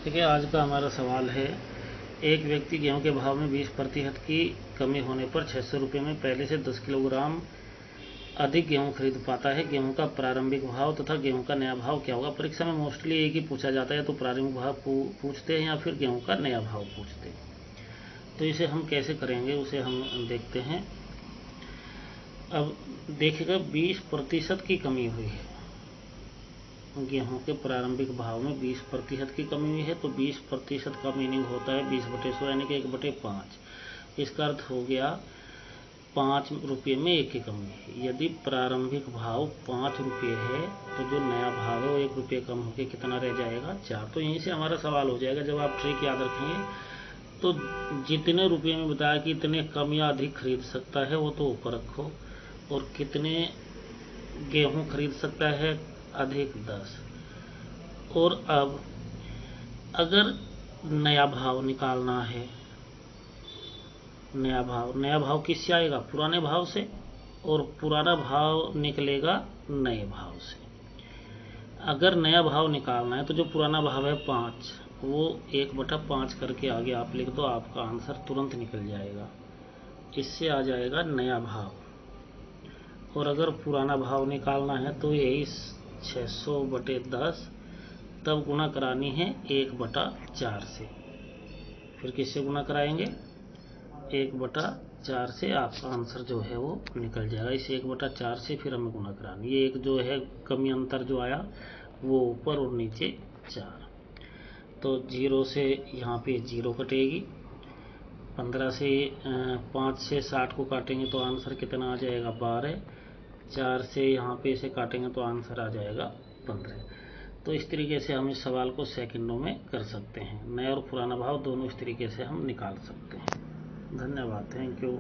देखिए, आज का हमारा सवाल है, एक व्यक्ति गेहूं के भाव में 20% की कमी होने पर 600 रुपये में पहले से 10 किलोग्राम अधिक गेहूं खरीद पाता है। गेहूं का प्रारंभिक भाव तथा गेहूं का नया भाव क्या होगा? परीक्षा में मोस्टली एक ही पूछा जाता है, तो प्रारंभिक भाव पूछते हैं या फिर गेहूं का नया भाव पूछते हैं। तो इसे हम कैसे करेंगे उसे हम देखते हैं। अब देखिएगा, 20% की कमी हुई है। गेहूं के प्रारंभिक भाव में 20% की कमी हुई है, तो 20% का मीनिंग होता है 20/100 यानी कि 1/5। इसका अर्थ हो गया 5 रुपये में 1 की कमी है। यदि प्रारंभिक भाव 5 रुपये है तो जो नया भाव है वो 1 रुपये कम होकर कितना रह जाएगा? 4। तो यहीं से हमारा सवाल हो जाएगा। जब आप ट्रिक याद रखेंगे तो जितने रुपये में बताया कि इतने कम या अधिक खरीद सकता है वो तो ऊपर रखो, और कितने गेहूं खरीद सकता है? अधिक 10। और अब अगर नया भाव निकालना है, नया भाव किससे आएगा? पुराने भाव से, और पुराना भाव निकलेगा नए भाव से। अगर नया भाव निकालना है तो जो पुराना भाव है 5, वो 1/5 करके आगे आप लिख दो, आपका आंसर तुरंत निकल जाएगा। इससे आ जाएगा नया भाव। और अगर पुराना भाव निकालना है तो यही 600/10, तब गुणा करानी है 1/4 से। फिर किससे गुणा कराएंगे? 1/4 से आपका आंसर जो है वो निकल जाएगा। इस 1/4 से फिर हमें गुणा करानी है। ये एक जो है कमी अंतर जो आया वो ऊपर और नीचे 4। तो 0 से यहाँ पे 0 कटेगी। 15 से 5 से 60 को काटेंगे तो आंसर कितना आ जाएगा? 12। 4 से यहाँ पे इसे काटेंगे तो आंसर आ जाएगा 15। तो इस तरीके से हम इस सवाल को सेकंडों में कर सकते हैं। नया और पुराना भाव दोनों इस तरीके से हम निकाल सकते हैं। धन्यवाद। Thank you.